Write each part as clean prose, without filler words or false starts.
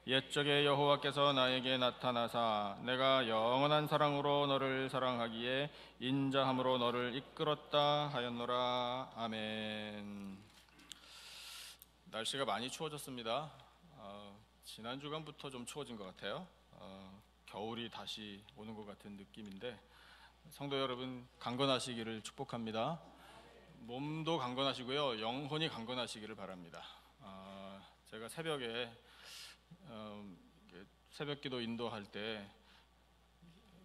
옛적에 여호와께서 나에게 나타나사 내가 영원한 사랑으로 너를 사랑하기에 인자함으로 너를 이끌었다 하였노라. 아멘. 날씨가 많이 추워졌습니다. 지난 주간부터 좀 추워진 것 같아요. 겨울이 다시 오는 것 같은 느낌인데 성도 여러분 강건하시기를 축복합니다. 몸도 강건하시고요, 영혼이 강건하시기를 바랍니다. 제가 새벽에 새벽기도 인도할 때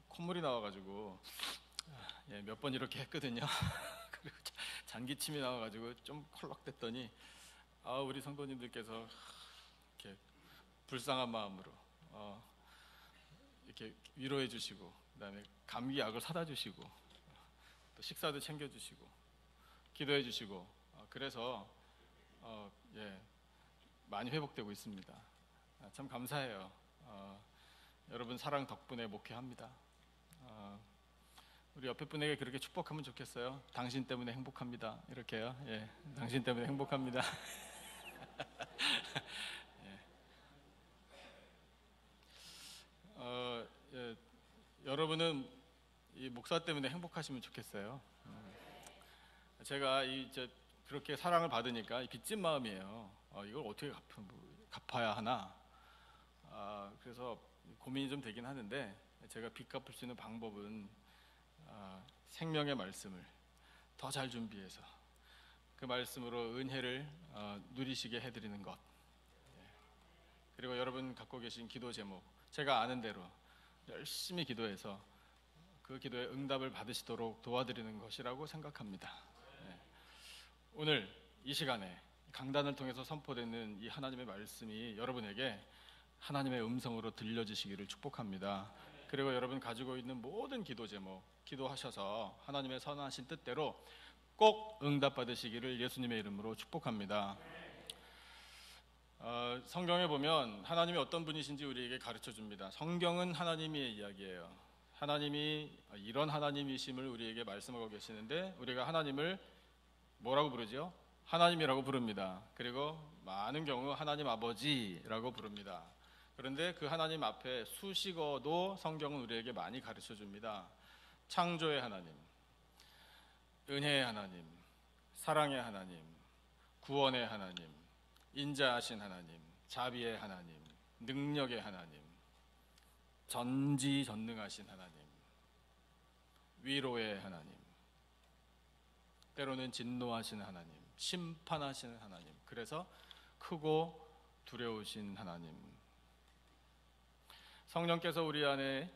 콧물이 나와가지고 몇 번 이렇게 했거든요. 그리고 잔기침이 나와가지고 좀 콜록댔더니 우리 성도님들께서 이렇게 불쌍한 마음으로 이렇게 위로해 주시고, 그다음에 감기약을 사다 주시고, 또 식사도 챙겨 주시고, 기도해 주시고, 그래서 많이 회복되고 있습니다. 참 감사해요. 여러분 사랑 덕분에 목회합니다. 우리 옆에 분에게 그렇게 축복하면 좋겠어요. 당신 때문에 행복합니다. 이렇게요. 당신 때문에 행복합니다. 여러분은 이 목사 때문에 행복하시면 좋겠어요. 제가 그렇게 사랑을 받으니까 빚진 마음이에요. 이걸 어떻게 갚아야 하나. 그래서 고민이 좀 되긴 하는데, 제가 빚 갚을 수 있는 방법은 생명의 말씀을 더 잘 준비해서 그 말씀으로 은혜를 누리시게 해드리는 것, 그리고 여러분 갖고 계신 기도 제목 제가 아는 대로 열심히 기도해서 그 기도에 응답을 받으시도록 도와드리는 것이라고 생각합니다. 오늘 이 시간에 강단을 통해서 선포되는 이 하나님의 말씀이 여러분에게 하나님의 음성으로 들려지시기를 축복합니다. 그리고 여러분 가지고 있는 모든 기도 제목 기도하셔서 하나님의 선하신 뜻대로 꼭 응답받으시기를 예수님의 이름으로 축복합니다. 성경에 보면 하나님이 어떤 분이신지 우리에게 가르쳐 줍니다. 성경은 하나님의 이야기예요. 하나님이 이런 하나님이심을 우리에게 말씀하고 계시는데, 우리가 하나님을 뭐라고 부르죠? 하나님이라고 부릅니다. 그리고 많은 경우 하나님 아버지라고 부릅니다. 그런데 그 하나님 앞에 수식어도 성경은 우리에게 많이 가르쳐 줍니다. 창조의 하나님, 은혜의 하나님, 사랑의 하나님, 구원의 하나님, 인자하신 하나님, 자비의 하나님, 능력의 하나님, 전지전능하신 하나님, 위로의 하나님, 때로는 진노하신 하나님, 심판하시는 하나님, 그래서 크고 두려우신 하나님. 성령께서 우리 안에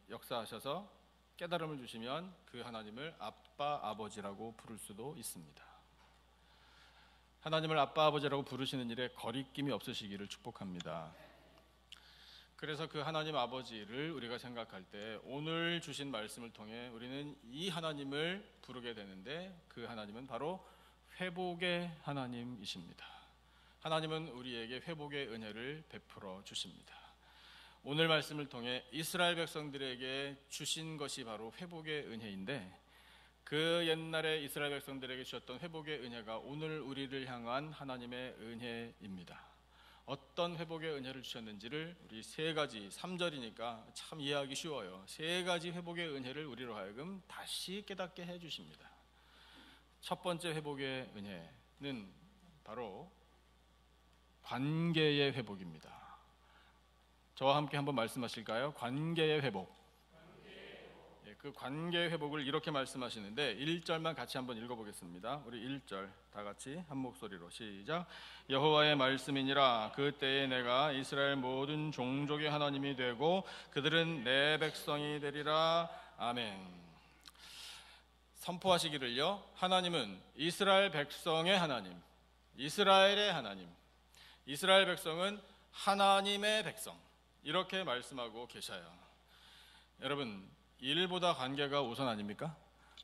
역사하셔서 깨달음을 주시면 그 하나님을 아빠, 아버지라고 부를 수도 있습니다. 하나님을 아빠, 아버지라고 부르시는 일에 거리낌이 없으시기를 축복합니다. 그래서 그 하나님 아버지를 우리가 생각할 때 오늘 주신 말씀을 통해 우리는 이 하나님을 부르게 되는데, 그 하나님은 바로 회복의 하나님이십니다. 하나님은 우리에게 회복의 은혜를 베풀어 주십니다. 오늘 말씀을 통해 이스라엘 백성들에게 주신 것이 바로 회복의 은혜인데, 그 옛날에 이스라엘 백성들에게 주셨던 회복의 은혜가 오늘 우리를 향한 하나님의 은혜입니다. 어떤 회복의 은혜를 주셨는지를 우리 3가지, 3절이니까 참 이해하기 쉬워요. 3가지 회복의 은혜를 우리로 하여금 다시 깨닫게 해주십니다. 첫 번째 회복의 은혜는 바로 관계의 회복입니다. 저와 함께 한번 말씀하실까요? 관계의 회복. 그 관계의 회복을 이렇게 말씀하시는데 1절만 같이 한번 읽어보겠습니다. 우리 1절 다 같이 한 목소리로 시작. 여호와의 말씀이니라. 그때에 내가 이스라엘 모든 종족의 하나님이 되고 그들은 내 백성이 되리라. 아멘. 선포하시기를요. 하나님은 이스라엘 백성의 하나님, 이스라엘의 하나님, 이스라엘 백성은 하나님의 백성, 이렇게 말씀하고 계셔요. 여러분, 일보다 관계가 우선 아닙니까?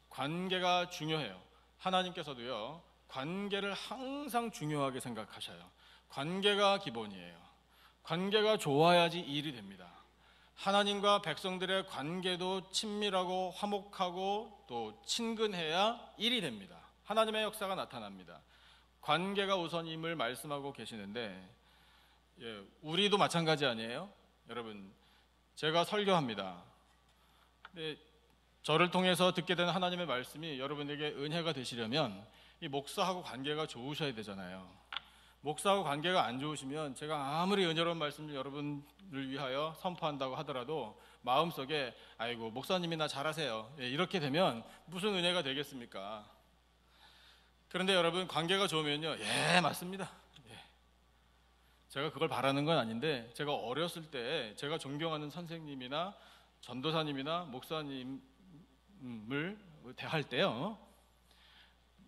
관계가 중요해요. 하나님께서도요, 관계를 항상 중요하게 생각하셔요. 관계가 기본이에요. 관계가 좋아야지 일이 됩니다. 하나님과 백성들의 관계도 친밀하고 화목하고 또 친근해야 일이 됩니다. 하나님의 역사가 나타납니다. 관계가 우선임을 말씀하고 계시는데, 우리도 마찬가지 아니에요? 여러분, 제가 설교합니다. 근데 저를 통해서 듣게 되는 하나님의 말씀이 여러분에게 은혜가 되시려면 이 목사하고 관계가 좋으셔야 되잖아요. 목사하고 관계가 안 좋으시면 제가 아무리 은혜로운 말씀을 여러분을 위하여 선포한다고 하더라도 마음속에 아이고 목사님이나 잘하세요, 이렇게 되면 무슨 은혜가 되겠습니까? 그런데 여러분, 관계가 좋으면요, 맞습니다. 제가 그걸 바라는 건 아닌데, 제가 어렸을 때 제가 존경하는 선생님이나 전도사님이나 목사님을 대할 때요,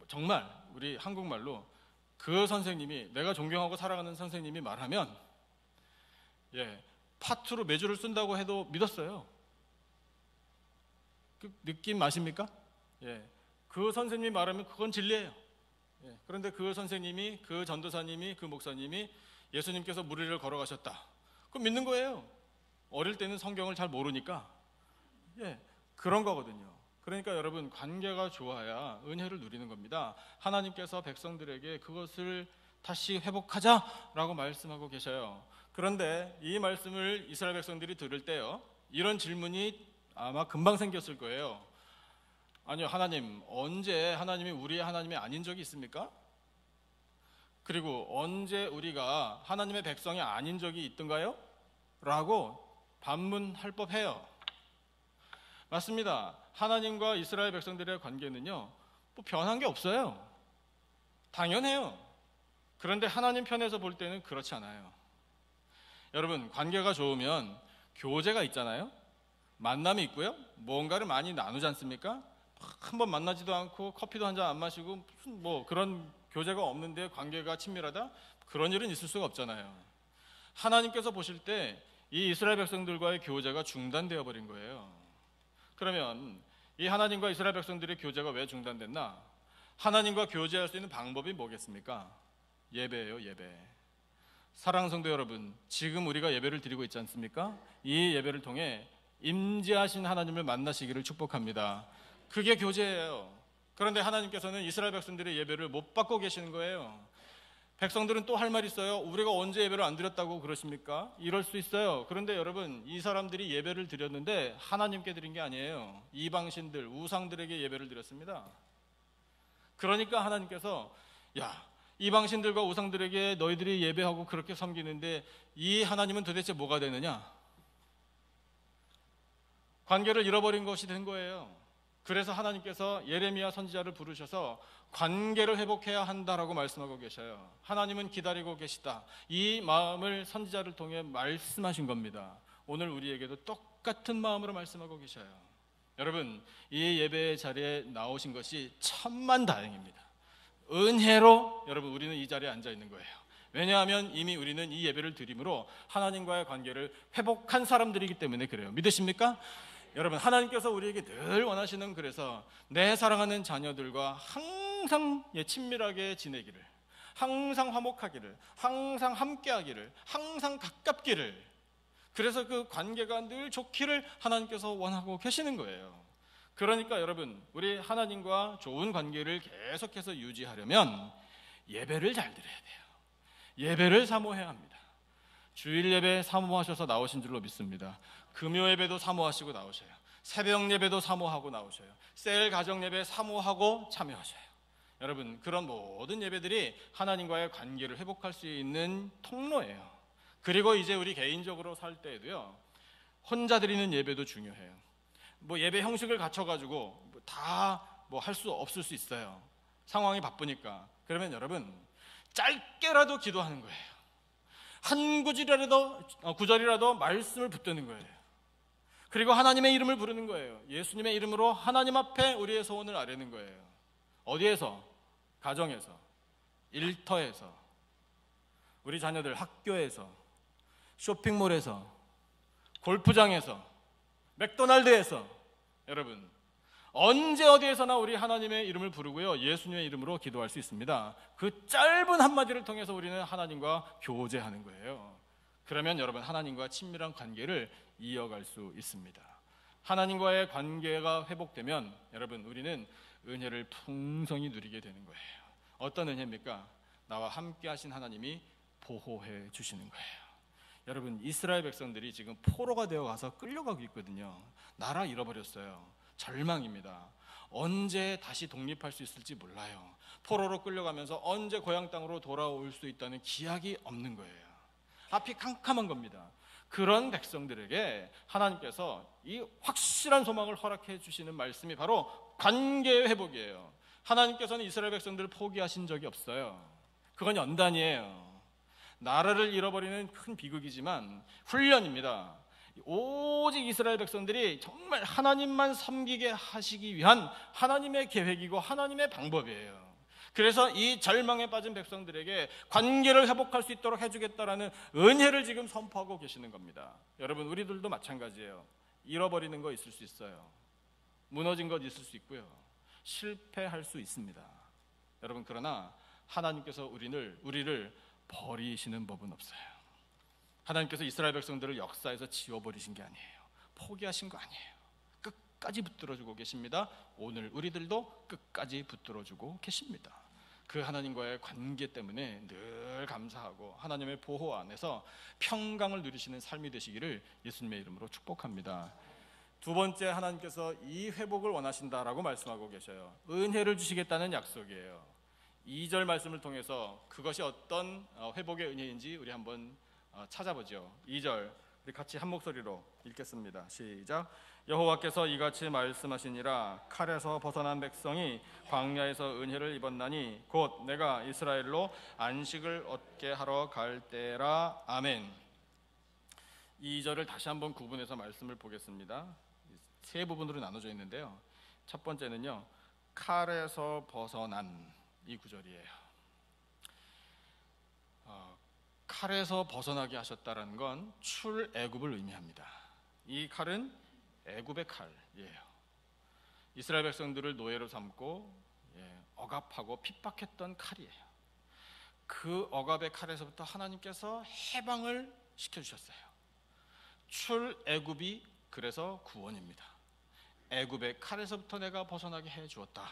정말 우리 한국말로 그 선생님이, 내가 존경하고 사랑하는 선생님이 말하면 파투로 매주를 쓴다고 해도 믿었어요. 그 느낌 아십니까? 그 선생님이 말하면 그건 진리예요. 그런데 그 선생님이, 그 전도사님이, 그 목사님이 예수님께서 무리를 걸어가셨다, 그럼 믿는 거예요. 어릴 때는 성경을 잘 모르니까. 그런 거거든요. 그러니까 여러분, 관계가 좋아야 은혜를 누리는 겁니다. 하나님께서 백성들에게 그것을 다시 회복하자라고 말씀하고 계셔요. 그런데 이 말씀을 이스라엘 백성들이 들을 때요, 이런 질문이 아마 금방 생겼을 거예요. 아니요, 하나님, 언제 하나님이 우리의 하나님이 아닌 적이 있습니까? 그리고 언제 우리가 하나님의 백성이 아닌 적이 있던가요? 라고 반문할 법해요. 맞습니다. 하나님과 이스라엘 백성들의 관계는요, 뭐 변한 게 없어요. 당연해요. 그런데 하나님 편에서 볼 때는 그렇지 않아요. 여러분, 관계가 좋으면 교제가 있잖아요. 만남이 있고요, 뭔가를 많이 나누지 않습니까? 한번 만나지도 않고 커피도 한 잔 안 마시고 무슨 뭐 그런 교제가 없는데 관계가 친밀하다? 그런 일은 있을 수가 없잖아요. 하나님께서 보실 때 이 이스라엘 백성들과의 교제가 중단되어 버린 거예요. 그러면 이 하나님과 이스라엘 백성들의 교제가 왜 중단됐나? 하나님과 교제할 수 있는 방법이 뭐겠습니까? 예배예요, 예배. 사랑하는 성도 여러분, 지금 우리가 예배를 드리고 있지 않습니까? 이 예배를 통해 임재하신 하나님을 만나시기를 축복합니다. 그게 교제예요. 그런데 하나님께서는 이스라엘 백성들의 예배를 못 받고 계시는 거예요. 백성들은 또 할 말 있어요. 우리가 언제 예배를 안 드렸다고 그러십니까? 이럴 수 있어요. 그런데 여러분, 이 사람들이 예배를 드렸는데 하나님께 드린 게 아니에요. 이방신들, 우상들에게 예배를 드렸습니다. 그러니까 하나님께서 이방신들과 우상들에게 너희들이 예배하고 그렇게 섬기는데 이 하나님은 도대체 뭐가 되느냐? 관계를 잃어버린 것이 된 거예요. 그래서 하나님께서 예레미야 선지자를 부르셔서 관계를 회복해야 한다라고 말씀하고 계셔요. 하나님은 기다리고 계시다, 이 마음을 선지자를 통해 말씀하신 겁니다. 오늘 우리에게도 똑같은 마음으로 말씀하고 계셔요. 여러분, 이 예배 자리에 나오신 것이 천만 다행입니다. 은혜로 여러분, 우리는 이 자리에 앉아 있는 거예요. 왜냐하면 이미 우리는 이 예배를 드림으로 하나님과의 관계를 회복한 사람들이기 때문에 그래요. 믿으십니까? 여러분, 하나님께서 우리에게 늘 원하시는, 그래서 내 사랑하는 자녀들과 항상 친밀하게 지내기를, 항상 화목하기를, 항상 함께하기를, 항상 가깝기를, 그래서 그 관계가 늘 좋기를 하나님께서 원하고 계시는 거예요. 그러니까 여러분, 우리 하나님과 좋은 관계를 계속해서 유지하려면 예배를 잘 드려야 돼요. 예배를 사모해야 합니다. 주일 예배 사모하셔서 나오신 줄로 믿습니다. 금요 예배도 사모하시고 나오셔요. 새벽 예배도 사모하고 나오셔요. 셀 가정 예배 사모하고 참여하셔요. 여러분, 그런 모든 예배들이 하나님과의 관계를 회복할 수 있는 통로예요. 그리고 이제 우리 개인적으로 살 때에도요, 혼자 드리는 예배도 중요해요. 뭐 예배 형식을 갖춰가지고 다 뭐 할 수 없을 수 있어요. 상황이 바쁘니까. 그러면 여러분, 짧게라도 기도하는 거예요. 한 구절이라도 말씀을 붙드는 거예요. 그리고 하나님의 이름을 부르는 거예요. 예수님의 이름으로 하나님 앞에 우리의 소원을 아뢰는 거예요. 어디에서? 가정에서, 일터에서, 우리 자녀들 학교에서, 쇼핑몰에서, 골프장에서, 맥도날드에서, 여러분, 언제 어디에서나 우리 하나님의 이름을 부르고요, 예수님의 이름으로 기도할 수 있습니다. 그 짧은 한마디를 통해서 우리는 하나님과 교제하는 거예요. 그러면 여러분, 하나님과 친밀한 관계를 이어갈 수 있습니다. 하나님과의 관계가 회복되면 여러분, 우리는 은혜를 풍성히 누리게 되는 거예요. 어떤 은혜입니까? 나와 함께 하신 하나님이 보호해 주시는 거예요. 여러분, 이스라엘 백성들이 지금 포로가 되어 가서 끌려가고 있거든요. 나라 잃어버렸어요. 절망입니다. 언제 다시 독립할 수 있을지 몰라요. 포로로 끌려가면서 언제 고향 땅으로 돌아올 수 있다는 기약이 없는 거예요. 앞이 캄캄한 겁니다. 그런 백성들에게 하나님께서 이 확실한 소망을 허락해 주시는 말씀이 바로 관계의 회복이에요. 하나님께서는 이스라엘 백성들을 포기하신 적이 없어요. 그건 연단이에요. 나라를 잃어버리는 큰 비극이지만 훈련입니다. 오직 이스라엘 백성들이 정말 하나님만 섬기게 하시기 위한 하나님의 계획이고 하나님의 방법이에요. 그래서 이 절망에 빠진 백성들에게 관계를 회복할 수 있도록 해주겠다라는 은혜를 지금 선포하고 계시는 겁니다. 여러분, 우리들도 마찬가지예요. 잃어버리는 거 있을 수 있어요. 무너진 것 있을 수 있고요. 실패할 수 있습니다. 여러분, 그러나 하나님께서 우리를 버리시는 법은 없어요. 하나님께서 이스라엘 백성들을 역사에서 지워버리신 게 아니에요. 포기하신 거 아니에요. 끝까지 붙들어주고 계십니다. 오늘 우리들도 끝까지 붙들어주고 계십니다. 그 하나님과의 관계 때문에 늘 감사하고 하나님의 보호 안에서 평강을 누리시는 삶이 되시기를 예수님의 이름으로 축복합니다. 두 번째, 하나님께서 이 회복을 원하신다라고 말씀하고 계셔요. 은혜를 주시겠다는 약속이에요. 2절 말씀을 통해서 그것이 어떤 회복의 은혜인지 우리 한번 찾아보죠. 2절 우리 같이 한 목소리로 읽겠습니다. 시작. 여호와께서 이같이 말씀하시니라. 칼에서 벗어난 백성이 광야에서 은혜를 입었나니 곧 내가 이스라엘로 안식을 얻게 하러 갈 때라. 아멘. 2절을 다시 한번 구분해서 말씀을 보겠습니다. 세 부분으로 나눠져 있는데요. 첫 번째는요, 칼에서 벗어난 이 구절이에요. 칼에서 벗어나게 하셨다라는 건 출애굽을 의미합니다. 이 칼은 애굽의 칼이에요. 이스라엘 백성들을 노예로 삼고 억압하고 핍박했던 칼이에요. 그 억압의 칼에서부터 하나님께서 해방을 시켜주셨어요. 출애굽이 그래서 구원입니다. 애굽의 칼에서부터 내가 벗어나게 해주었다.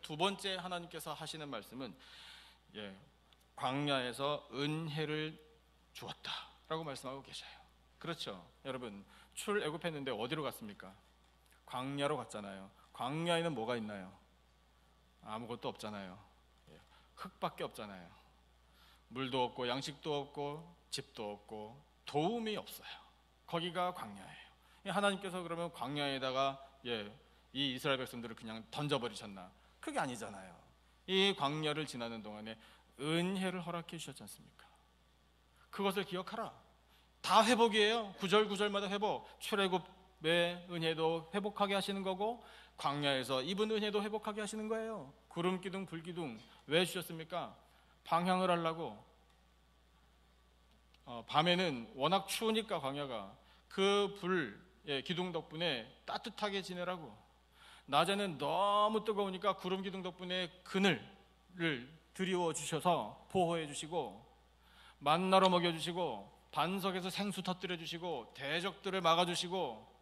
두 번째 하나님께서 하시는 말씀은 광야에서 은혜를 주었다라고 말씀하고 계셔요. 그렇죠, 여러분. 출애굽했는데 어디로 갔습니까? 광야로 갔잖아요. 광야에는 뭐가 있나요? 아무것도 없잖아요. 흙밖에 없잖아요. 물도 없고 양식도 없고 집도 없고 도움이 없어요. 거기가 광야예요. 하나님께서 그러면 광야에다가 이 이스라엘 백성들을 그냥 던져버리셨나? 그게 아니잖아요. 이 광야를 지나는 동안에 은혜를 허락해 주셨지 않습니까? 그것을 기억하라. 다 회복이에요. 구절구절마다 회복. 출애굽의 은혜도 회복하게 하시는 거고 광야에서 입은 은혜도 회복하게 하시는 거예요. 구름 기둥 불 기둥 왜 주셨습니까? 방향을 하려고. 밤에는 워낙 추우니까 광야가 그 불 기둥 덕분에 따뜻하게 지내라고. 낮에는 너무 뜨거우니까 구름 기둥 덕분에 그늘을 드리워 주셔서 보호해 주시고 만나로 먹여 주시고 반석에서 생수 터뜨려 주시고 대적들을 막아 주시고.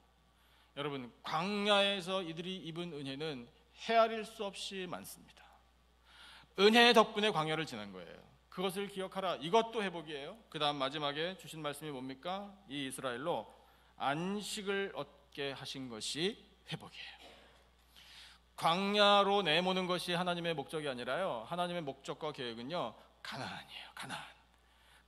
여러분, 광야에서 이들이 입은 은혜는 헤아릴 수 없이 많습니다. 은혜 덕분에 광야를 지난 거예요. 그것을 기억하라. 이것도 회복이에요. 그 다음 마지막에 주신 말씀이 뭡니까? 이 이스라엘로 안식을 얻게 하신 것이 회복이에요. 광야로 내모는 것이 하나님의 목적이 아니라요, 하나님의 목적과 계획은요, 가나안이에요.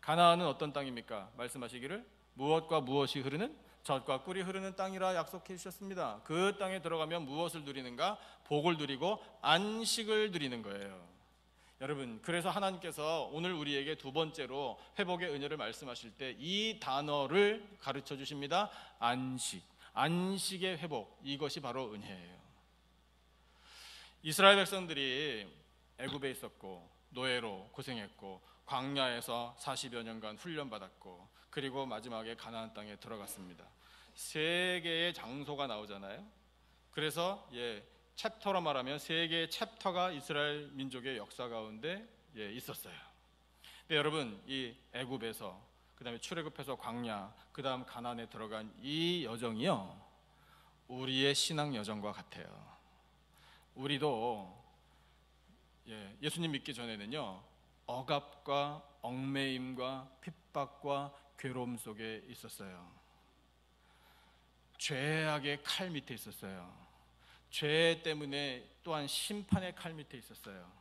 가나안은 어떤 땅입니까? 말씀하시기를 무엇과 무엇이 흐르는? 젖과 꿀이 흐르는 땅이라 약속해 주셨습니다. 그 땅에 들어가면 무엇을 누리는가? 복을 누리고 안식을 누리는 거예요. 여러분, 그래서 하나님께서 오늘 우리에게 두 번째로 회복의 은혜를 말씀하실 때 이 단어를 가르쳐 주십니다. 안식. 안식의 회복. 이것이 바로 은혜예요. 이스라엘 백성들이 애굽에 있었고 노예로 고생했고 광야에서 40여 년간 훈련받았고 그리고 마지막에 가나안 땅에 들어갔습니다. 세 개의 장소가 나오잖아요. 그래서 챕터로 말하면 세 개의 챕터가 이스라엘 민족의 역사 가운데 있었어요. 근데 여러분, 이 애굽에서 그다음에 출애굽해서 광야, 그다음 가나안에 들어간 이 여정이요, 우리의 신앙 여정과 같아요. 우리도 예수님 믿기 전에는요, 억압과 얽매임과 핍박과 괴로움 속에 있었어요. 죄악의 칼 밑에 있었어요. 죄 때문에 또한 심판의 칼 밑에 있었어요.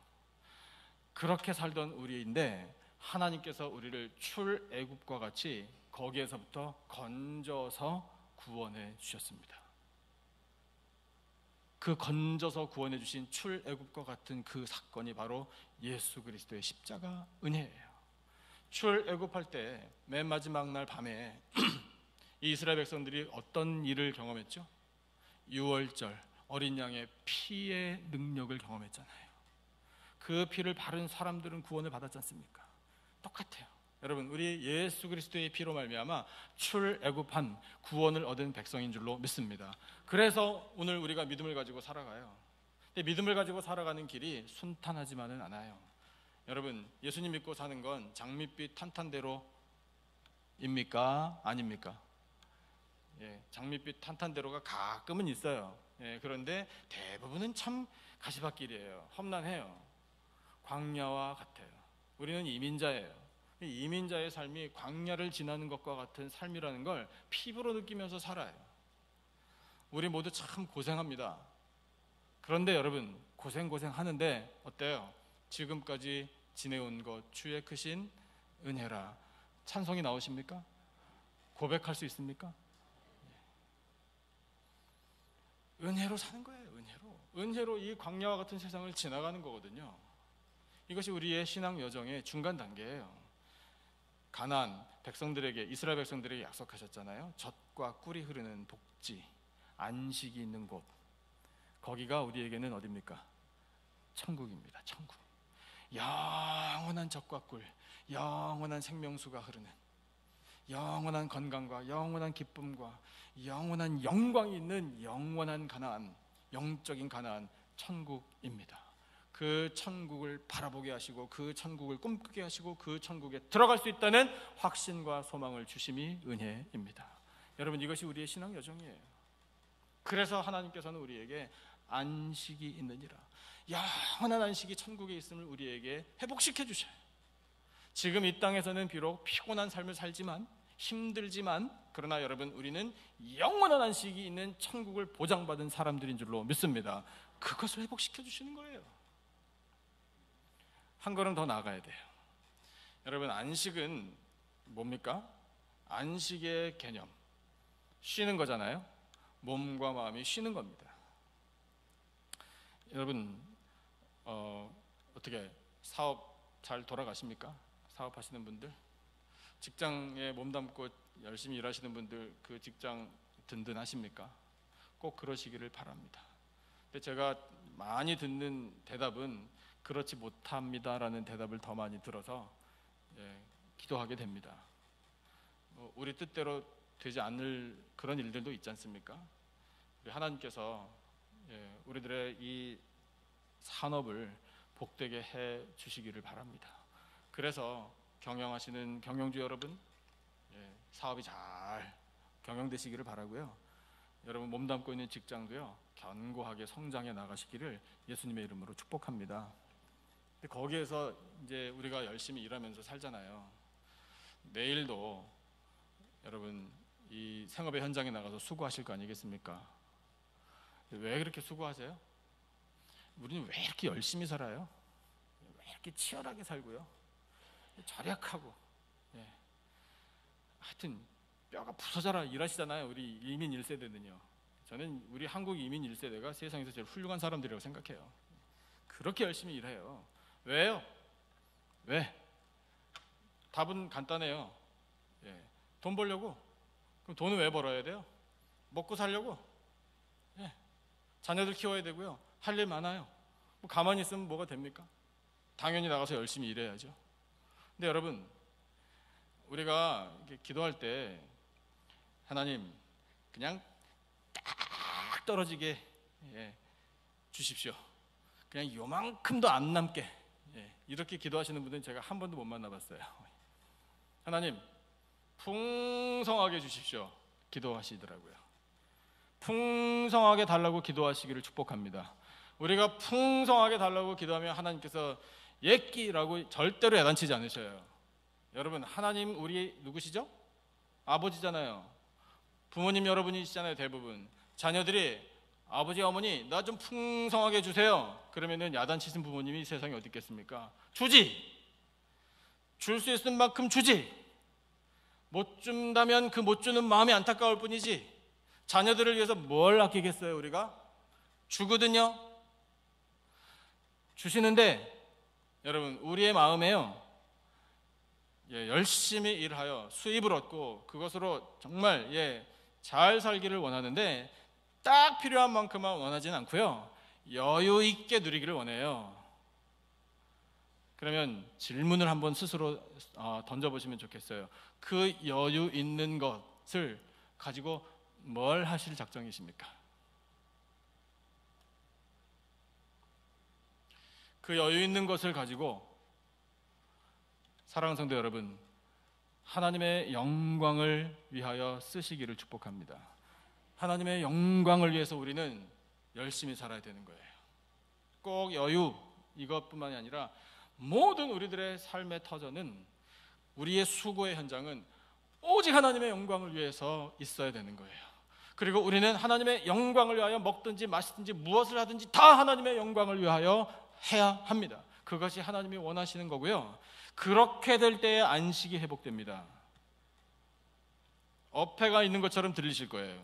그렇게 살던 우리인데 하나님께서 우리를 출애굽과 같이 거기에서부터 건져서 구원해 주셨습니다. 그 건져서 구원해 주신 출애굽과 같은 그 사건이 바로 예수 그리스도의 십자가 은혜예요. 출애굽할 때 맨 마지막 날 밤에 이스라엘 백성들이 어떤 일을 경험했죠? 유월절 어린 양의 피의 능력을 경험했잖아요. 그 피를 바른 사람들은 구원을 받았지 않습니까? 똑같아요. 여러분, 우리 예수 그리스도의 피로 말미암아 출애굽한 구원을 얻은 백성인 줄로 믿습니다. 그래서 오늘 우리가 믿음을 가지고 살아가요. 근데 믿음을 가지고 살아가는 길이 순탄하지만은 않아요. 여러분, 예수님 믿고 사는 건 장밋빛 탄탄대로입니까? 아닙니까? 장밋빛 탄탄대로가 가끔은 있어요. 그런데 대부분은 참 가시밭길이에요. 험난해요. 광야와 같아요. 우리는 이민자예요. 이민자의 삶이 광야를 지나는 것과 같은 삶이라는 걸 피부로 느끼면서 살아요. 우리 모두 참 고생합니다. 그런데 여러분, 고생하는데 어때요? 지금까지 지내온 것 주의 크신 은혜라. 찬송이 나오십니까? 고백할 수 있습니까? 은혜로 사는 거예요. 은혜로 이 광야와 같은 세상을 지나가는 거거든요. 이것이 우리의 신앙 여정의 중간 단계예요. 가나안 백성들에게, 이스라엘 백성들에게 약속하셨잖아요. 젖과 꿀이 흐르는 복지, 안식이 있는 곳. 거기가 우리에게는 어디입니까? 천국입니다. 천국. 영원한 젖과 꿀, 영원한 생명수가 흐르는, 영원한 건강과 영원한 기쁨과 영원한 영광이 있는 영원한 가나안, 영적인 가나안, 천국입니다. 그 천국을 바라보게 하시고 그 천국을 꿈꾸게 하시고 그 천국에 들어갈 수 있다는 확신과 소망을 주심이 은혜입니다. 여러분, 이것이 우리의 신앙 여정이에요. 그래서 하나님께서는 우리에게 안식이 있느니라, 영원한 안식이 천국에 있음을 우리에게 회복시켜 주셔요. 지금 이 땅에서는 비록 피곤한 삶을 살지만, 힘들지만, 그러나 여러분, 우리는 영원한 안식이 있는 천국을 보장받은 사람들인 줄로 믿습니다. 그것을 회복시켜 주시는 거예요. 한 걸음 더 나아가야 돼요. 여러분, 안식은 뭡니까? 안식의 개념, 쉬는 거잖아요. 몸과 마음이 쉬는 겁니다. 여러분, 어떻게 사업 잘 돌아가십니까? 사업하시는 분들, 직장에 몸담고 열심히 일하시는 분들, 그 직장 든든하십니까? 꼭 그러시기를 바랍니다. 근데 제가 많이 듣는 대답은 그렇지 못합니다라는 대답을 더 많이 들어서 기도하게 됩니다. 우리 뜻대로 되지 않을 그런 일들도 있지 않습니까? 우리 하나님께서 우리들의 이 산업을 복되게 해 주시기를 바랍니다. 그래서 경영하시는 경영주 여러분, 사업이 잘 경영되시기를 바라고요. 여러분, 몸담고 있는 직장도요, 견고하게 성장해 나가시기를 예수님의 이름으로 축복합니다. 근데 거기에서 이제 우리가 열심히 일하면서 살잖아요. 내일도 여러분, 이 생업의 현장에 나가서 수고하실 거 아니겠습니까? 왜 그렇게 수고하세요? 우리는 왜 이렇게 열심히 살아요? 왜 이렇게 치열하게 살고요? 절약하고, 하여튼 뼈가 부서져라 일하시잖아요. 우리 이민 1세대는요. 저는 우리 한국 이민 1세대가 세상에서 제일 훌륭한 사람들이라고 생각해요. 그렇게 열심히 일해요. 왜요? 왜? 답은 간단해요. 돈 벌려고. 그럼 돈은 왜 벌어야 돼요? 먹고 살려고. 자녀들 키워야 되고요. 할 일 많아요. 뭐 가만히 있으면 뭐가 됩니까? 당연히 나가서 열심히 일해야죠. 근데 여러분, 우리가 이렇게 기도할 때 하나님 그냥 딱 떨어지게 주십시오. 그냥 요만큼도 안 남게, 이렇게 기도하시는 분들은 제가 한 번도 못 만나봤어요. 하나님 풍성하게 주십시오 기도하시더라고요. 풍성하게 달라고 기도하시기를 축복합니다. 우리가 풍성하게 달라고 기도하면 하나님께서 예끼라고 절대로 야단치지 않으셔요. 여러분, 하나님 우리 누구시죠? 아버지잖아요. 부모님 여러분이시잖아요. 대부분 자녀들이 아버지 어머니 나 좀 풍성하게 주세요. 그러면은 야단치신 부모님이 세상에 어디 있겠습니까? 주지. 줄 수 있는 만큼 주지. 못 준다면 그 못 주는 마음이 안타까울 뿐이지. 자녀들을 위해서 뭘 아끼겠어요? 우리가 주거든요. 주시는데 여러분 우리의 마음에요, 열심히 일하여 수입을 얻고 그것으로 정말 잘 살기를 원하는데 딱 필요한 만큼만 원하진 않고요, 여유 있게 누리기를 원해요. 그러면 질문을 한번 스스로 던져보시면 좋겠어요. 그 여유 있는 것을 가지고 뭘 하실 작정이십니까? 그 여유 있는 것을 가지고 사랑하는 성도 여러분, 하나님의 영광을 위하여 쓰시기를 축복합니다. 하나님의 영광을 위해서 우리는 열심히 살아야 되는 거예요. 꼭 여유 이것뿐만이 아니라 모든 우리들의 삶의 터전은, 우리의 수고의 현장은 오직 하나님의 영광을 위해서 있어야 되는 거예요. 그리고 우리는 하나님의 영광을 위하여 먹든지 마시든지 무엇을 하든지 다 하나님의 영광을 위하여 해야 합니다. 그것이 하나님이 원하시는 거고요. 그렇게 될 때에 안식이 회복됩니다. 어폐가 있는 것처럼 들리실 거예요.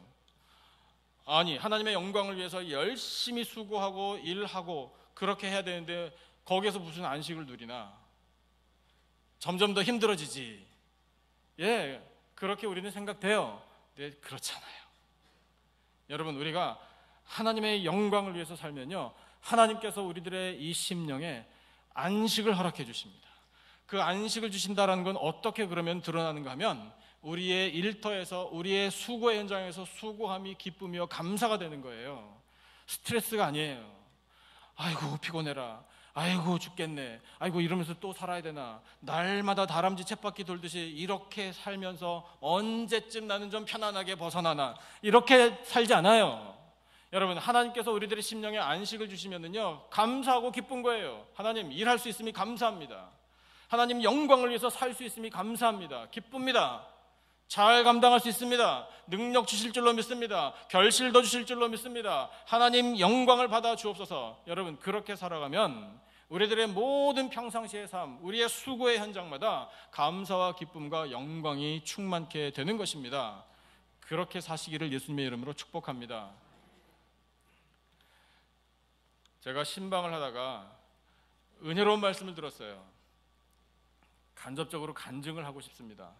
아니, 하나님의 영광을 위해서 열심히 수고하고 일하고 그렇게 해야 되는데 거기에서 무슨 안식을 누리나? 점점 더 힘들어지지. 그렇게 우리는 생각돼요. 네, 그렇잖아요. 여러분, 우리가 하나님의 영광을 위해서 살면요, 하나님께서 우리들의 이 심령에 안식을 허락해 주십니다. 그 안식을 주신다는 건 어떻게 그러면 드러나는가 하면, 우리의 일터에서, 우리의 수고의 현장에서 수고함이 기쁨이요 감사가 되는 거예요. 스트레스가 아니에요. 아이고 피곤해라, 아이고 죽겠네, 아이고 이러면서 또 살아야 되나, 날마다 다람쥐 쳇바퀴 돌듯이 이렇게 살면서 언제쯤 나는 좀 편안하게 벗어나나, 이렇게 살지 않아요. 여러분, 하나님께서 우리들의 심령에 안식을 주시면은요, 감사하고 기쁜 거예요. 하나님 일할 수 있음이 감사합니다. 하나님 영광을 위해서 살 수 있음이 감사합니다. 기쁩니다. 잘 감당할 수 있습니다. 능력 주실 줄로 믿습니다. 결실도 주실 줄로 믿습니다. 하나님 영광을 받아 주옵소서. 여러분, 그렇게 살아가면 우리들의 모든 평상시의 삶, 우리의 수고의 현장마다 감사와 기쁨과 영광이 충만케 되는 것입니다. 그렇게 사시기를 예수님의 이름으로 축복합니다. 제가 신방을 하다가 은혜로운 말씀을 들었어요. 간접적으로 간증을 하고 싶습니다.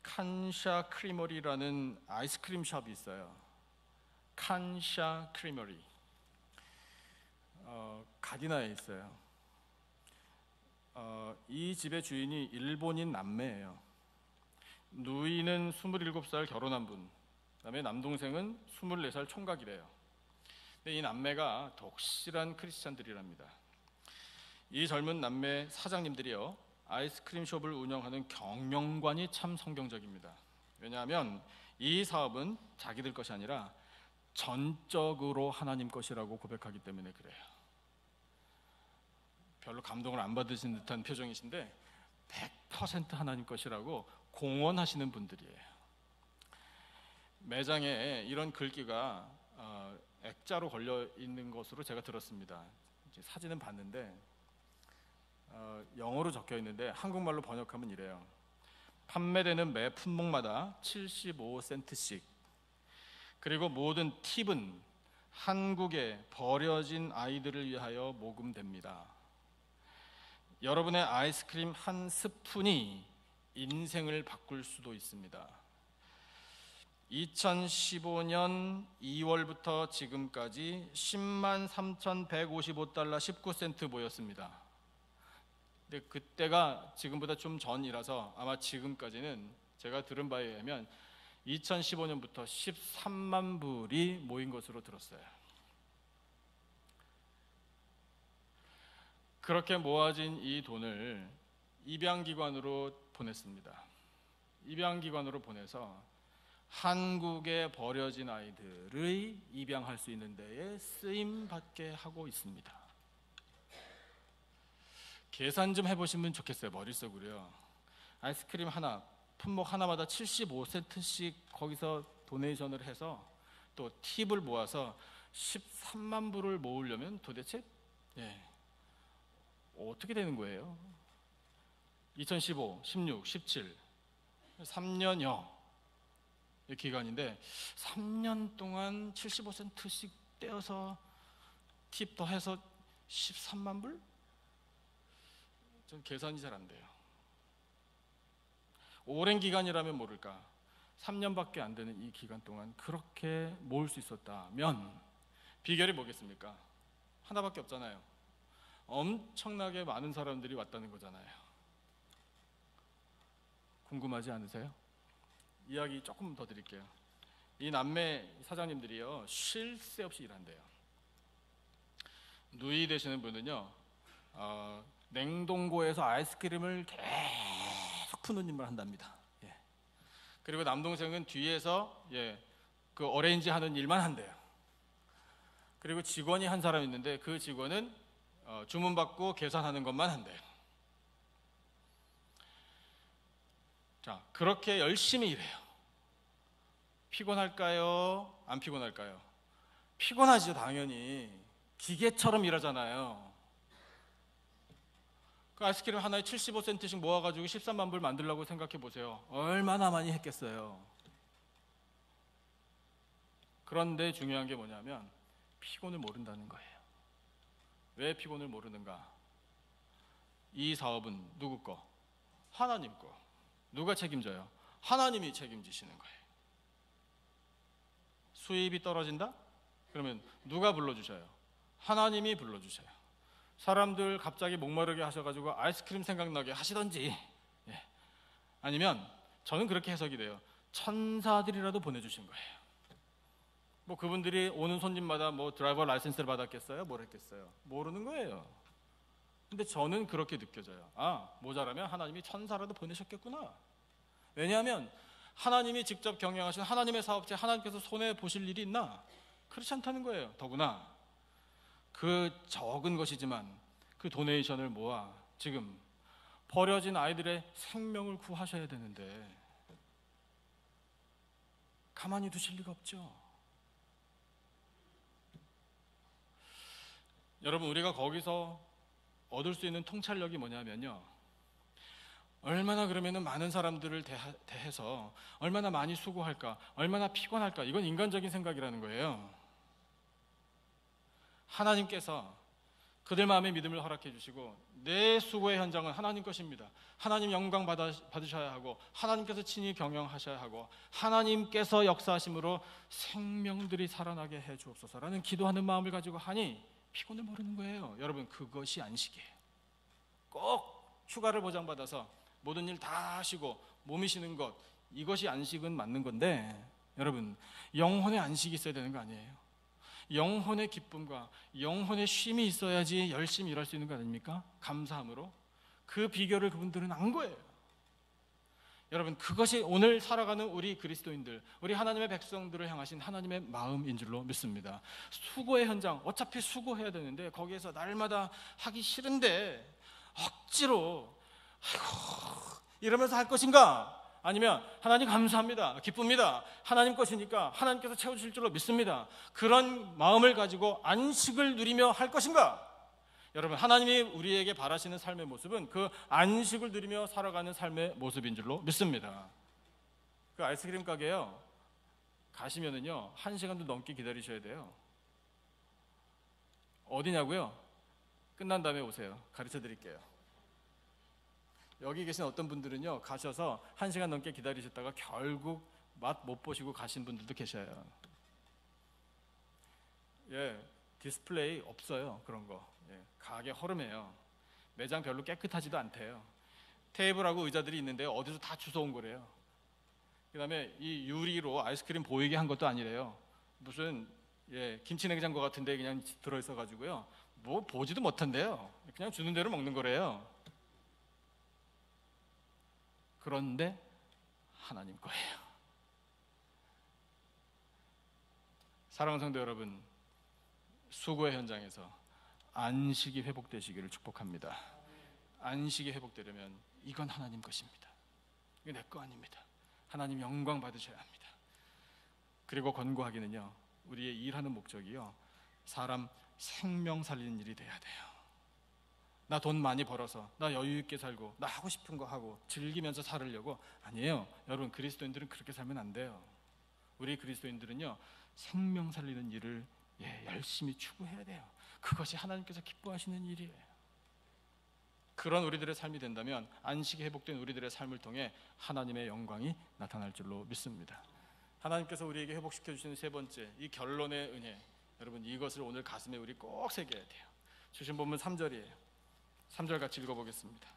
칸샤 크리머리라는 아이스크림 숍이 있어요. 칸샤 크리머리, 가디나에 있어요. 이 집의 주인이 일본인 남매예요. 누이는 27살 결혼한 분, 그다음에 남동생은 24살 총각이래요. 근데 이 남매가 독실한 크리스찬들이랍니다. 이 젊은 남매 사장님들이요, 아이스크림 숍을 운영하는 경영관이 참 성경적입니다. 왜냐하면 이 사업은 자기들 것이 아니라 전적으로 하나님 것이라고 고백하기 때문에 그래요. 별로 감동을 안 받으신 듯한 표정이신데 100% 하나님 것이라고 공언하시는 분들이에요. 매장에 이런 글귀가 액자로 걸려 있는 것으로 제가 들었습니다. 사진은 봤는데 영어로 적혀 있는데 한국말로 번역하면 이래요. 판매되는 매 품목마다 75센트씩, 그리고 모든 팁은 한국에 버려진 아이들을 위하여 모금됩니다. 여러분의 아이스크림 한 스푼이 인생을 바꿀 수도 있습니다. 2015년 2월부터 지금까지 103,155달러 19센트 모였습니다. 근데 그때가 지금보다 좀 전이라서 아마 지금까지는 제가 들은 바에 의하면 2015년부터 13만 불이 모인 것으로 들었어요. 그렇게 모아진 이 돈을 입양기관으로 보냈습니다. 입양기관으로 보내서 한국에 버려진 아이들의 입양할 수 있는 데에 쓰임받게 하고 있습니다. 계산 좀 해보시면 좋겠어요. 머릿속으로요. 아이스크림 하나, 품목 하나마다 75센트씩 거기서 도네이션을 해서 또 팁을 모아서 13만 불을 모으려면 도대체 어떻게 되는 거예요? 2015, 16, 17 3년여 기간인데 3년 동안 75센트씩 떼어서 팁 더해서 13만 불? 전 계산이 잘 안 돼요. 오랜 기간이라면 모를까 3년밖에 안 되는 이 기간 동안 그렇게 모을 수 있었다면 비결이 뭐겠습니까? 하나밖에 없잖아요. 엄청나게 많은 사람들이 왔다는 거잖아요. 궁금하지 않으세요? 이야기 조금 더 드릴게요. 이 남매 사장님들이요 쉴 새 없이 일한대요. 누이 되시는 분은요 냉동고에서 아이스크림을 계속 푸는 일만 한답니다. 그리고 남동생은 뒤에서 그 어레인지 하는 일만 한대요. 그리고 직원이 한 사람 있는데 그 직원은 주문받고 계산하는 것만 한대요. 자, 그렇게 열심히 일해요. 피곤할까요? 안 피곤할까요? 피곤하죠, 당연히. 기계처럼 일하잖아요. 그 아이스크림 하나에 75센트씩 모아가지고 13만 불 만들려고 생각해 보세요. 얼마나 많이 했겠어요. 그런데 중요한 게 뭐냐면 피곤을 모른다는 거예요. 왜 피곤을 모르는가? 이 사업은 누구 거? 하나님 거. 누가 책임져요? 하나님이 책임지시는 거예요. 수입이 떨어진다? 그러면 누가 불러주셔요? 하나님이 불러주셔요. 사람들 갑자기 목마르게 하셔가지고 아이스크림 생각나게 하시던지 아니면 저는 그렇게 해석이 돼요. 천사들이라도 보내주신 거예요. 뭐 그분들이 오는 손님마다 뭐 드라이버 라이센스를 받았겠어요? 뭘 했겠어요? 모르는 거예요. 근데 저는 그렇게 느껴져요. 아, 모자라면 하나님이 천사라도 보내셨겠구나. 왜냐하면 하나님이 직접 경영하신 하나님의 사업체 하나님께서 손해보실 일이 있나? 그렇지 않다는 거예요. 더구나 그 적은 것이지만 그 도네이션을 모아 지금 버려진 아이들의 생명을 구하셔야 되는데 가만히 두실 리가 없죠. 여러분, 우리가 거기서 얻을 수 있는 통찰력이 뭐냐면요, 얼마나 그러면은 많은 사람들을 대해서 얼마나 많이 수고할까, 얼마나 피곤할까, 이건 인간적인 생각이라는 거예요. 하나님께서 그들 마음의 믿음을 허락해 주시고 내 수고의 현장은 하나님 것입니다. 하나님 영광 받으셔야 하고 하나님께서 친히 경영하셔야 하고 하나님께서 역사하심으로 생명들이 살아나게 해 주옵소서라는 기도하는 마음을 가지고 하니 피곤을 모르는 거예요. 여러분, 그것이 안식이에요. 꼭 휴가를 보장받아서 모든 일 다 하시고 몸이 쉬는 것, 이것이 안식은 맞는 건데 여러분, 영혼의 안식이 있어야 되는 거 아니에요? 영혼의 기쁨과 영혼의 쉼이 있어야지 열심히 일할 수 있는 거 아닙니까? 감사함으로. 그 비결을 그분들은 안 거예요. 여러분, 그것이 오늘 살아가는 우리 그리스도인들, 우리 하나님의 백성들을 향하신 하나님의 마음인 줄로 믿습니다. 수고의 현장, 어차피 수고해야 되는데 거기에서 날마다 하기 싫은데 억지로 이러면서 할 것인가? 아니면 하나님 감사합니다, 기쁩니다, 하나님 것이니까 하나님께서 채워주실 줄로 믿습니다, 그런 마음을 가지고 안식을 누리며 할 것인가? 여러분, 하나님이 우리에게 바라시는 삶의 모습은 그 안식을 누리며 살아가는 삶의 모습인 줄로 믿습니다. 그 아이스크림 가게요, 가시면은요 1시간도 넘게 기다리셔야 돼요. 어디냐고요? 끝난 다음에 오세요. 가르쳐 드릴게요. 여기 계신 어떤 분들은요 가셔서 1시간 넘게 기다리셨다가 결국 맛 못 보시고 가신 분들도 계셔요. 디스플레이 없어요. 그런 거. 가게 허름해요. 매장 별로 깨끗하지도 않대요. 테이블하고 의자들이 있는데 어디서 다 주워온 거래요. 그 다음에 이 유리로 아이스크림 보이게 한 것도 아니래요. 무슨 김치 냉장고 같은데 그냥 들어있어 가지고요 뭐 보지도 못한대요. 그냥 주는 대로 먹는 거래요. 그런데 하나님 거예요. 사랑하는 성도 여러분, 수고의 현장에서 안식이 회복되시기를 축복합니다. 안식이 회복되려면 이건 하나님 것입니다. 이게 내 거 아닙니다. 하나님 영광 받으셔야 합니다. 그리고 권고하기는요, 우리의 일하는 목적이요, 사람 생명 살리는 일이 돼야 돼요. 나 돈 많이 벌어서 나 여유 있게 살고 나 하고 싶은 거 하고 즐기면서 살으려고, 아니에요. 여러분, 그리스도인들은 그렇게 살면 안 돼요. 우리 그리스도인들은요, 생명 살리는 일을 열심히 추구해야 돼요. 그것이 하나님께서 기뻐하시는 일이에요. 그런 우리들의 삶이 된다면 안식이 회복된 우리들의 삶을 통해 하나님의 영광이 나타날 줄로 믿습니다. 하나님께서 우리에게 회복시켜 주시는 세 번째, 이 결론의 은혜, 여러분 이것을 오늘 가슴에 우리 꼭 새겨야 돼요. 주신 본문 3절이에요. 3절 같이 읽어보겠습니다.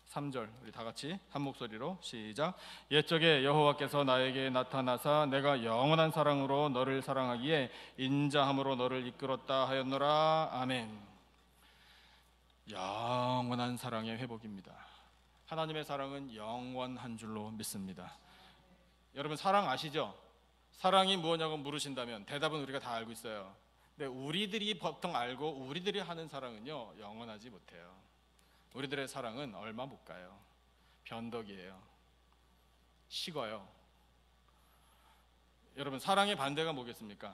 3절 우리 다 같이 한 목소리로 시작. 옛적에 여호와께서 나에게 나타나사 내가 영원한 사랑으로 너를 사랑하기에 인자함으로 너를 이끌었다 하였노라. 아멘. 영원한 사랑의 회복입니다. 하나님의 사랑은 영원한 줄로 믿습니다. 여러분, 사랑 아시죠? 사랑이 무엇냐고 물으신다면 대답은 우리가 다 알고 있어요. 근데 우리들이 보통 알고 우리들이 하는 사랑은요, 영원하지 못해요. 우리들의 사랑은 얼마 못 가요. 변덕이에요. 식어요. 여러분, 사랑의 반대가 뭐겠습니까?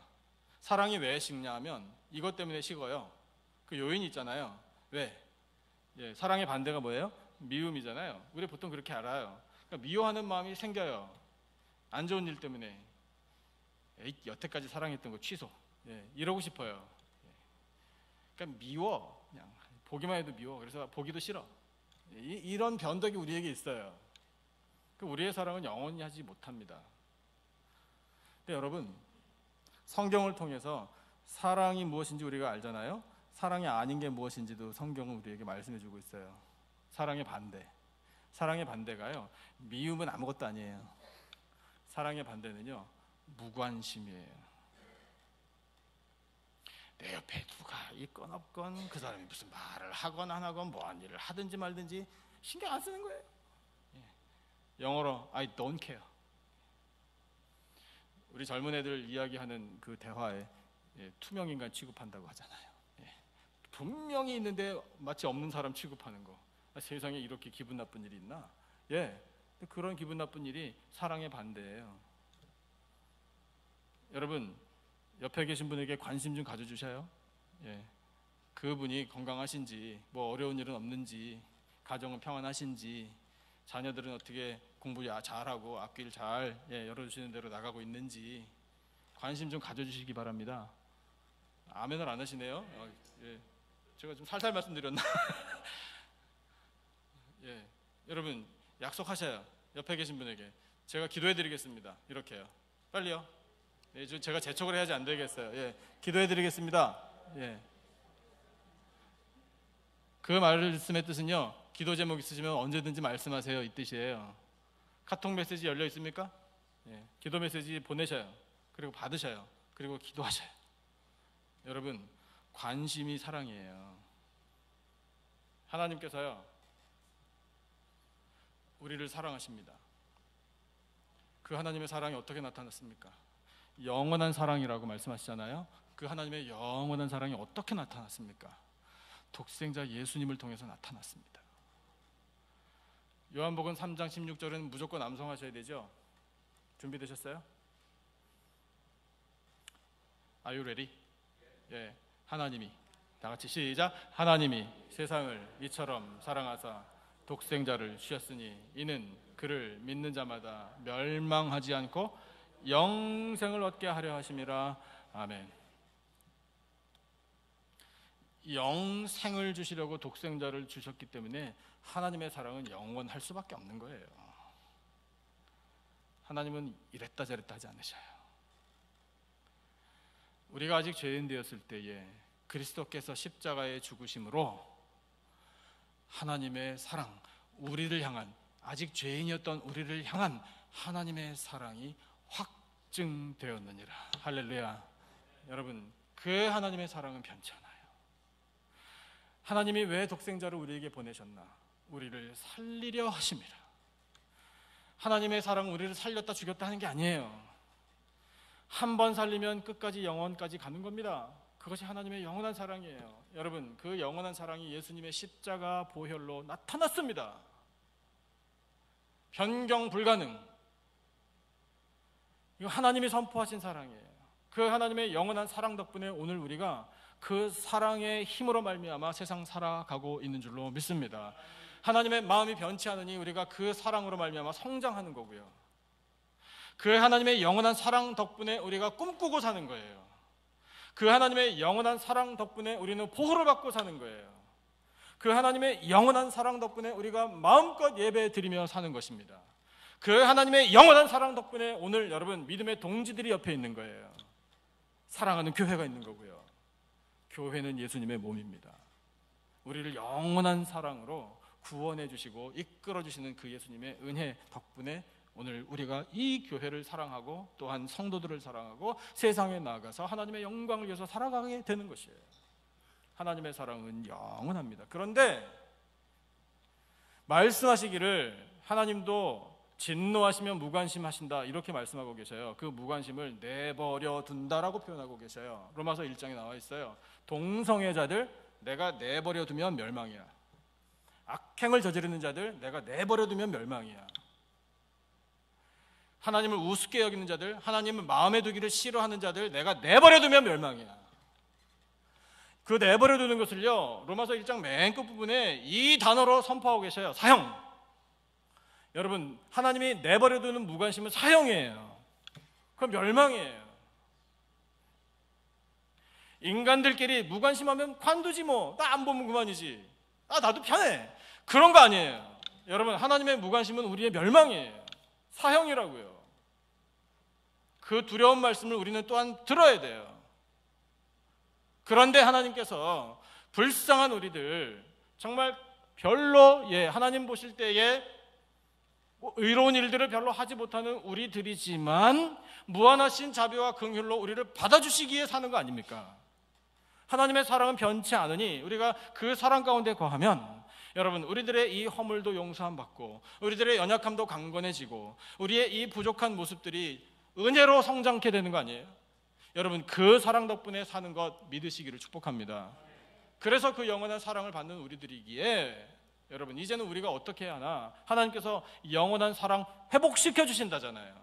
사랑이 왜 식냐 하면 이것 때문에 식어요. 그 요인이 있잖아요. 왜? 사랑의 반대가 뭐예요? 미움이잖아요. 우리 보통 그렇게 알아요. 그러니까 미워하는 마음이 생겨요. 안 좋은 일 때문에. 여태까지 사랑했던 거 취소. 이러고 싶어요. 그러니까 미워. 그냥 보기만 해도 미워. 그래서 보기도 싫어. 이런 변덕이 우리에게 있어요. 우리의 사랑은 영원히 하지 못합니다. 근데 여러분, 성경을 통해서 사랑이 무엇인지 우리가 알잖아요. 사랑이 아닌 게 무엇인지도 성경은 우리에게 말씀해 주고 있어요. 사랑의 반대. 사랑의 반대가요, 미움은 아무것도 아니에요. 사랑의 반대는요, 무관심이에요. 내 옆에 누가 있건 없건 그 사람이 무슨 말을 하건 안 하건 뭐한 일을 하든지 말든지 신경 안 쓰는 거예요. 영어로 I don't care. 우리 젊은 애들 이야기하는 그 대화에 투명인간 취급한다고 하잖아요. 분명히 있는데 마치 없는 사람 취급하는 거. 세상에 이렇게 기분 나쁜 일이 있나? 그런 기분 나쁜 일이 사랑의 반대예요. 여러분, 옆에 계신 분에게 관심 좀 가져주셔요. 그분이 건강하신지, 뭐 어려운 일은 없는지, 가정은 평안하신지, 자녀들은 어떻게 공부 잘하고 앞길 잘 열어주시는 대로 나가고 있는지 관심 좀 가져주시기 바랍니다. 아멘을 안 하시네요. 제가 좀 살살 말씀드렸나? 여러분, 약속하셔요. 옆에 계신 분에게 제가 기도해드리겠습니다. 이렇게요. 빨리요. 제가 재촉을 해야지 안 되겠어요. 기도해드리겠습니다. 그 말씀의 뜻은요, 기도 제목 있으시면 언제든지 말씀하세요, 이 뜻이에요. 카톡 메시지 열려 있습니까? 기도 메시지 보내셔요. 그리고 받으셔요. 그리고 기도하셔요. 여러분, 관심이 사랑이에요. 하나님께서요, 우리를 사랑하십니다. 그 하나님의 사랑이 어떻게 나타났습니까? 영원한 사랑이라고 말씀하시잖아요. 그 하나님의 영원한 사랑이 어떻게 나타났습니까? 독생자 예수님을 통해서 나타났습니다. 요한복음 3장 16절은 무조건 암송하셔야 되죠. 준비되셨어요? Are you ready? 하나님이, 다 같이 시작. 하나님이 세상을 이처럼 사랑하사 독생자를 주셨으니 이는 그를 믿는 자마다 멸망하지 않고 영생을 얻게 하려 하심이라. 아멘. 영생을 주시려고 독생자를 주셨기 때문에 하나님의 사랑은 영원할 수밖에 없는 거예요. 하나님은 이랬다 저랬다 하지 않으셔요. 우리가 아직 죄인 되었을 때에 그리스도께서 십자가에 죽으심으로 하나님의 사랑, 우리를 향한, 아직 죄인이었던 우리를 향한 하나님의 사랑이 확증되었느니라. 할렐루야. 여러분, 그 하나님의 사랑은 변치 않아요. 하나님이 왜 독생자를 우리에게 보내셨나? 우리를 살리려 하심이라. 하나님의 사랑은 우리를 살렸다 죽였다 하는 게 아니에요. 한 번 살리면 끝까지 영원까지 가는 겁니다. 그것이 하나님의 영원한 사랑이에요. 여러분, 그 영원한 사랑이 예수님의 십자가 보혈로 나타났습니다. 변경 불가능. 이거 하나님이 선포하신 사랑이에요. 그 하나님의 영원한 사랑 덕분에 오늘 우리가 그 사랑의 힘으로 말미암아 세상 살아가고 있는 줄로 믿습니다. 하나님의 마음이 변치 않으니 우리가 그 사랑으로 말미암아 성장하는 거고요. 그 하나님의 영원한 사랑 덕분에 우리가 꿈꾸고 사는 거예요. 그 하나님의 영원한 사랑 덕분에 우리는 보호를 받고 사는 거예요. 그 하나님의 영원한 사랑 덕분에 우리가 마음껏 예배 드리며 사는 것입니다. 그 하나님의 영원한 사랑 덕분에 오늘 여러분 믿음의 동지들이 옆에 있는 거예요. 사랑하는 교회가 있는 거고요. 교회는 예수님의 몸입니다. 우리를 영원한 사랑으로 구원해 주시고 이끌어 주시는 그 예수님의 은혜 덕분에 오늘 우리가 이 교회를 사랑하고 또한 성도들을 사랑하고 세상에 나아가서 하나님의 영광을 위해서 살아가게 되는 것이에요. 하나님의 사랑은 영원합니다. 그런데 말씀하시기를 하나님도 진노하시면 무관심하신다 이렇게 말씀하고 계셔요. 그 무관심을 내버려 둔다라고 표현하고 계셔요. 로마서 1장에 나와 있어요. 동성애자들 내가 내버려 두면 멸망이야. 악행을 저지르는 자들 내가 내버려 두면 멸망이야. 하나님을 우습게 여기는 자들, 하나님을 마음에 두기를 싫어하는 자들 내가 내버려 두면 멸망이야. 그 내버려 두는 것을요, 로마서 1장 맨 끝부분에 이 단어로 선포하고 계셔요. 사형. 여러분, 하나님이 내버려 두는 무관심은 사형이에요. 그럼 멸망이에요. 인간들끼리 무관심하면 관두지 뭐. 나 안 보면 그만이지. 나도 편해. 그런 거 아니에요. 여러분, 하나님의 무관심은 우리의 멸망이에요. 사형이라고요. 그 두려운 말씀을 우리는 또한 들어야 돼요. 그런데 하나님께서 불쌍한 우리들, 정말 별로 하나님 보실 때에 의로운 일들을 별로 하지 못하는 우리들이지만 무한하신 자비와 긍휼로 우리를 받아주시기에 사는 거 아닙니까? 하나님의 사랑은 변치 않으니 우리가 그 사랑 가운데 거하면 여러분, 우리들의 이 허물도 용서함 받고 우리들의 연약함도 강건해지고 우리의 이 부족한 모습들이 은혜로 성장케 되는 거 아니에요? 여러분, 그 사랑 덕분에 사는 것 믿으시기를 축복합니다. 그래서 그 영원한 사랑을 받는 우리들이기에 여러분, 이제는 우리가 어떻게 해야 하나? 하나님께서 영원한 사랑 회복시켜 주신다잖아요.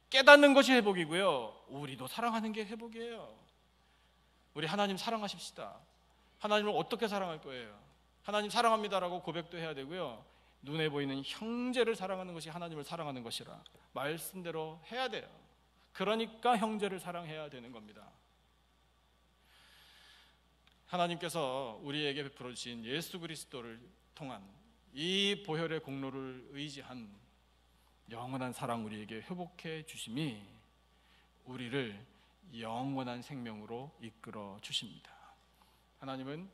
깨닫는 것이 회복이고요, 우리도 사랑하는 게 회복이에요. 우리 하나님 사랑하십시다. 하나님을 어떻게 사랑할 거예요? 하나님 사랑합니다라고 고백도 해야 되고요, 눈에 보이는 형제를 사랑하는 것이 하나님을 사랑하는 것이라 말씀대로 해야 돼요. 그러니까 형제를 사랑해야 되는 겁니다. 하나님께서 우리에게 베풀어 주신 예수 그리스도를 통한 이 보혈의 공로를 의지한 영원한 사랑 우리에게 회복해 주심이 우리를 영원한 생명으로 이끌어 주십니다. 하나님은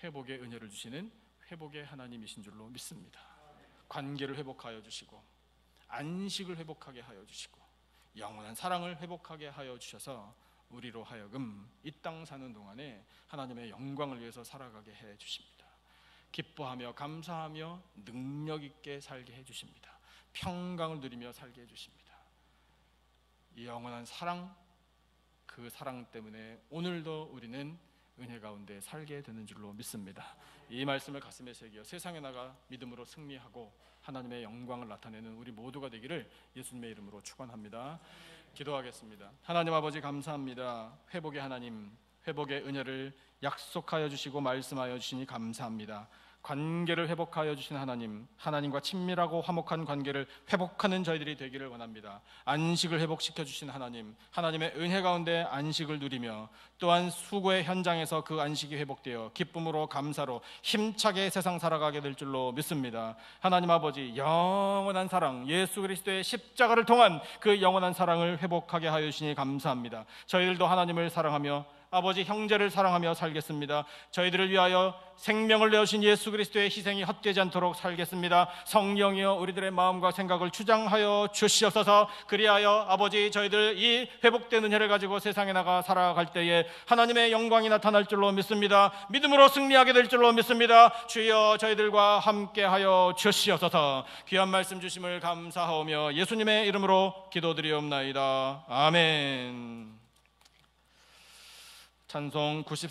회복의 은혜를 주시는 회복의 하나님이신 줄로 믿습니다. 관계를 회복하여 주시고 안식을 회복하게 하여 주시고 영원한 사랑을 회복하게 하여 주셔서 우리로 하여금 이 땅 사는 동안에 하나님의 영광을 위해서 살아가게 해 주십니다. 기뻐하며 감사하며 능력 있게 살게 해 주십니다. 평강을 누리며 살게 해 주십니다. 이 영원한 사랑, 그 사랑 때문에 오늘도 우리는 은혜 가운데 살게 되는 줄로 믿습니다. 이 말씀을 가슴에 새겨 세상에 나가 믿음으로 승리하고 하나님의 영광을 나타내는 우리 모두가 되기를 예수님의 이름으로 축원합니다. 기도하겠습니다. 하나님 아버지, 감사합니다. 회복의 하나님, 회복의 은혜를 약속하여 주시고 말씀하여 주시니 감사합니다. 관계를 회복하여 주신 하나님, 하나님과 친밀하고 화목한 관계를 회복하는 저희들이 되기를 원합니다. 안식을 회복시켜 주신 하나님, 하나님의 은혜 가운데 안식을 누리며 또한 수고의 현장에서 그 안식이 회복되어 기쁨으로 감사로 힘차게 세상 살아가게 될 줄로 믿습니다. 하나님 아버지, 영원한 사랑, 예수 그리스도의 십자가를 통한 그 영원한 사랑을 회복하게 하여 주시니 감사합니다. 저희들도 하나님을 사랑하며 아버지 형제를 사랑하며 살겠습니다. 저희들을 위하여 생명을 내어신 예수 그리스도의 희생이 헛되지 않도록 살겠습니다. 성령이여 우리들의 마음과 생각을 주장하여 주시옵소서. 그리하여 아버지 저희들 이 회복된 은혜를 가지고 세상에 나가 살아갈 때에 하나님의 영광이 나타날 줄로 믿습니다. 믿음으로 승리하게 될 줄로 믿습니다. 주여 저희들과 함께하여 주시옵소서. 귀한 말씀 주심을 감사하오며 예수님의 이름으로 기도드리옵나이다. 아멘. 찬송 90